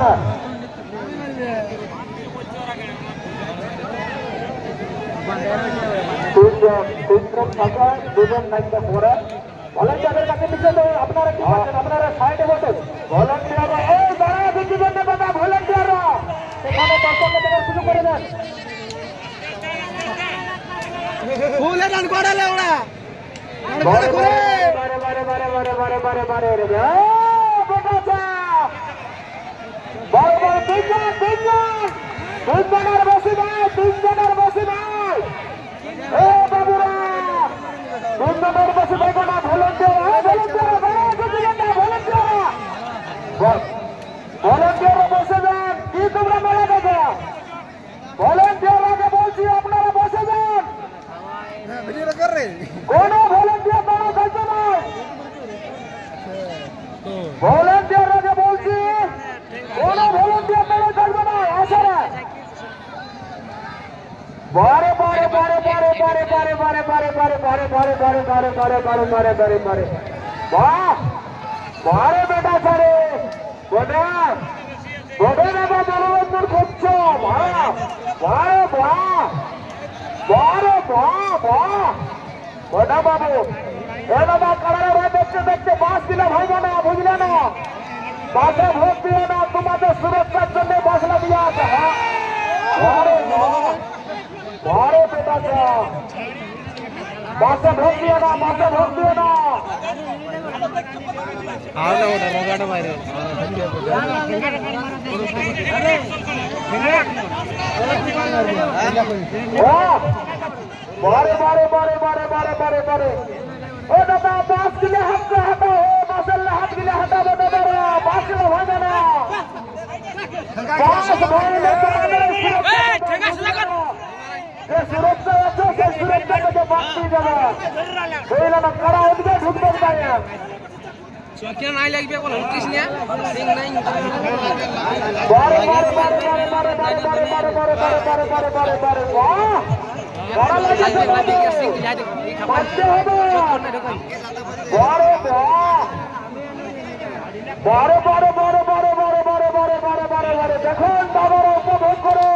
আপনার তিনজন থাকা দুজন নাইটটা পরে ভলেন্টিয়ারের কাছে পিছিয়ে দেবে আপনারা কি করছেন আপনারা সাইডে বসে ভলেন্টিয়াররা এই দাঁড়া দুজন কথা ভলেন্টিয়াররা সেখানে দর্শককে দেখার সুযোগ করে দেন ফুলে রান করালে ওরা বারে বারে বারে বারে বারে বারে বারে বারে রে বেটা বড় বড় তিনজনের বসে ভাই তিনজনের বসে ভাই এ বাবুরা তিনজনের বসে দেখো না ভলেন্টিয়ার বসে যান কি তোমরা মেলা দেখো ভলেন্টিয়ার আগে বলছি আপনারা বসে যান কোন ভলেন্টিয়ার দাঁড়া থাকবে না ভলেন্টিয়ার আগে বলছি কোন ভলেন্টিয়ার দাঁড়া থাকবে না আসে না বারে বারে বারে বারে বারে বারে বারে বারে বারে বারে বারে বারে বারে বারে বারে বারে বারে বারে বাহ বারে বেটা সারে বেটা বেটা বাবা মনোরঞ্জন করছো বাহ বারে বাহ বারে বাহ বাহ বেটা বাবু এ দাদা কারারে দেখতে দেখতে বাস দিলে ভাইবে না বুঝলে না বাসে ভোট দিয়ে না তোমাদের সুরক্ষার জন্য বাসলা দিয়ে আছে হ্যাঁ বারে বাহ বারে বেটা বাসে ভোট দিয়ে না বাসে ভোট দিয়ে না বাইরে बारे बारे बारे बारे बारे बारे बारे ओ दादा बास के लिए हाथ से हटाओ माशाल्लाह हाथ के लिए हटा दो दादा बास के हो जाना बास भाई ले ए ठेका से लगा ये सुरक्षा अच्छे से सुरक्षा को जो बाकी जगह कोई ना करा उनके ढुक देता है चौकिया नहीं लगबे कोन हटिस ने सिंह नहीं बारे बारे बारे बारे बारे बारे बारे बारे बारे बारे बारे बारे बारे वाह बड़ा लगे सिंह जा दे बच्चे हो बारे बारे बारे बारे बारे बारे बारे बारे बारे बारे बारे देखो दादारा उपभोग करो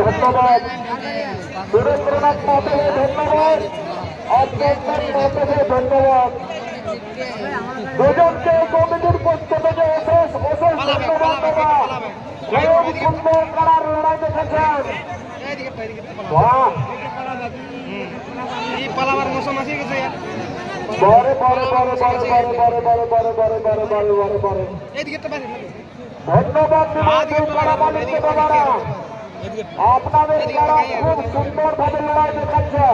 ধন্যবাদ সুরেন্দ্রনাথ মাতাকে ধন্যবাদ অত্যন্ত মাতাকে ধন্যবাদ দুজনকে কমিটির পক্ষ থেকে অশেষ অশেষ ধন্যবাদ সুন্দর করার লড়াই দেখেছেন পালাবার মৌসুম আসে গেছে বারে বারে বারে বারে বারে বারে বারে বারে বারে বারে বারে বারে বারে ধন্যবাদ মালিককে বাবারা আপনাদের যারা খুব সুন্দর ভাবে লড়াই দেখাচ্ছে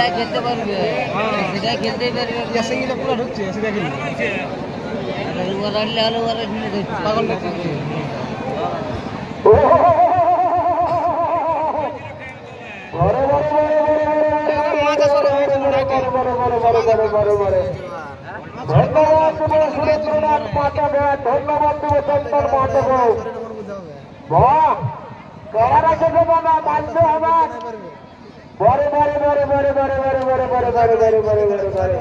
খেলতে পারবে খেলতেই পারবে পুরো ঢুকছে সেটা পাগল ধন্যবাদ দেব সুরেন্দ্রনাথ মাতাকে ধন্যবাদ দেব চন্দন মাতাকে বাহ কারা রাখে দেব না মানতে হবে বারে বারে বারে বারে বারে বারে বারে বারে বারে বারে বারে বারে বারে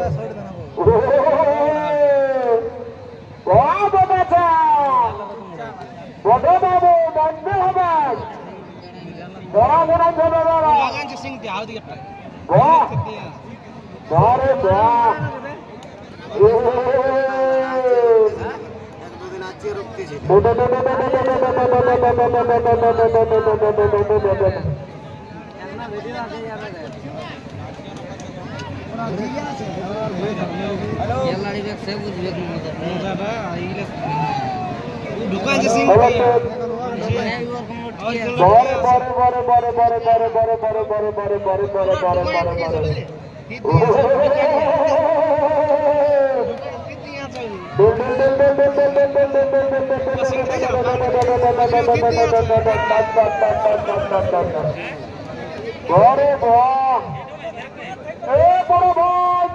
বাহ বাবা বড় বাবু মানতে হবে বড় বড় বড় বড় সিং দেওয়া দিকে বাহ বারে বাহ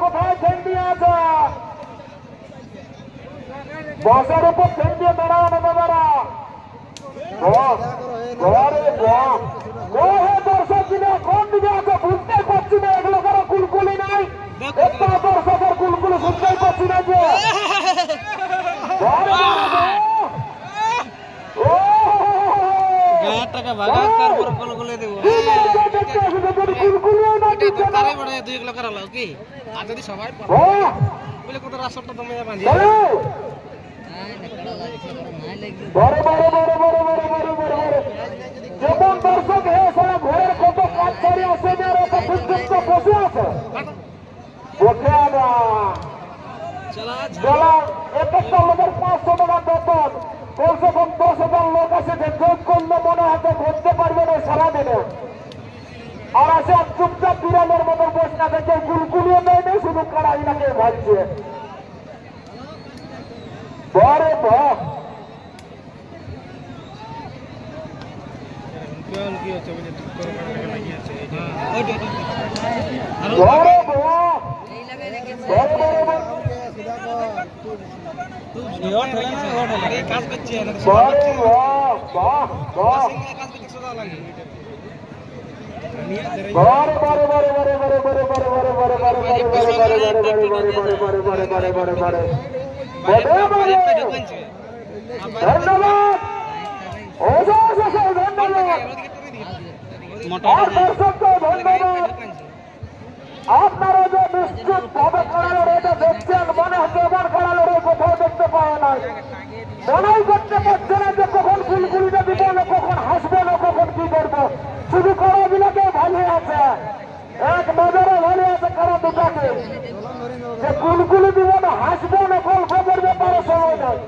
কোথায় ঠেন্ডি আছে বসার উপর ঠেন্ডি দাঁড়াও না দাদারা দর্শক দিনে কোন দিকে আছে বুঝতে পারছি না এগুলো কারো কুলকুলি নাই একটা দর্শকের কুলকুলি শুনতেই পারছি না যে টাকা ভাগা তারপর কুলকুলি দেব তারাই বড় 2 কিলো করালো কি আর যদি সবাই বলে কত রাসটা তুমি বাঁধি যেমন দর্শক সারা ঘরের কত কাজ ছাড়ি আসে না বসে আছে বসে না এক একটা লোকের 500 টাকা বেতন কমসে কম 10,000 লোক আছে যে যোগ করলে মনে হয়তো ঘুরতে পারবে না সারাদিনে আর আছে চুপচাপ বিড়ালের মতো বসে না কেউ গুলগুলিও নেই নেই শুধু কাড়াই নাকে ভাবছে বড় আপনারা যে নিশ্চিত ভাবে খেলা লড়াইটা দেখছেন মনে হচ্ছে এবার খেলা লড়াই কোথাও দেখতে পাওয়া নাই মনেই করতে পারছে না যে কখন গুলগুলিটা দিব না কখন হাসবে না কখন কি করবো শুধু কড়াগুলোকে ভালো আছে এক নজরে ভালো আছে কারা দুটাকে যে গুলগুলি দিব না হাসবে না গল্প করবে তার সময় নাই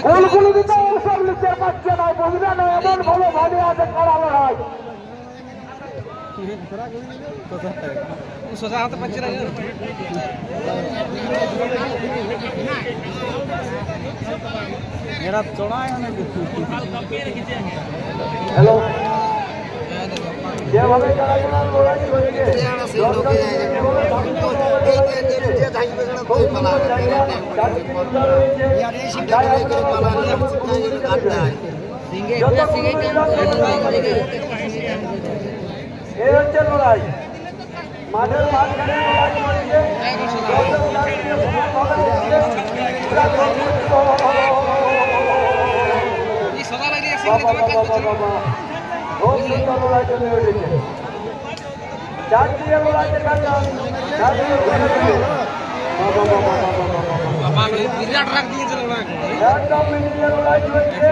গুলগুলি দিতে ওসব লিখতে পারছে না বুঝবে না এমন ভালো ভালো আছে কারা লড়াই সোজা হতে পারছে না এরা চড়ায় অনেক হ্যালো যেভাবে লড়াই হয়েছে এই হচ্ছে লড়াই মাঠের মাঝখানে লড়াই হয়েছে লড়াই চলে উঠেছে চারদিকে লড়াই বিরাট রাখ দিয়েছিল একদম মিলিয়ে লড়াই চলছে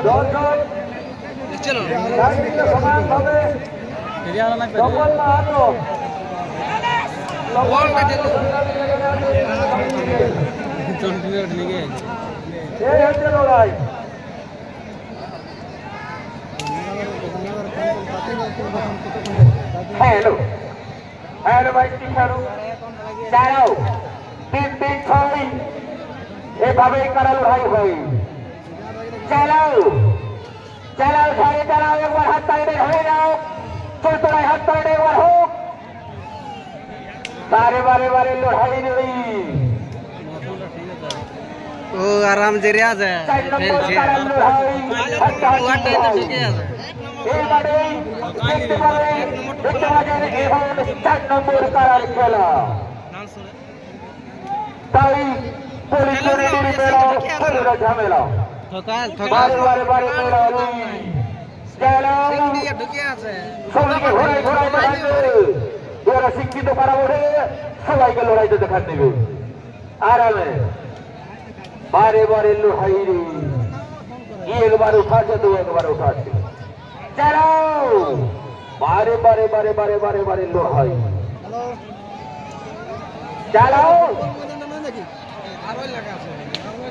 দর্শক চলো সমানভাবে সকল মাহাতো এই হচ্ছে লড়াই হ্যালো হ্যালো ভাই কি খেলো দাঁড়াও 3-3-6 এভাবেই কারা লড়াই হয় চালাও চালাও সাড়ে চালাও একবার হাত তাড়ে হয়ে যাও চলতলায় হাত তাড়ে একবার হোক বারে বারে বারে লড়াই নেই ও আরাম জেরে আছে খেলা তাই ঝামেলা বারে বারে বারে ওরা শিক্ষিত করা ওঠে সবাইকে লড়াইতে দেখার দেবে আরামে বারে বারে লড়াই রে একবার উঠাচ্ছে তো একবার উঠাচ্ছে চালাও বারে বারে বারে বারে বারে বারে লড়াই চালাও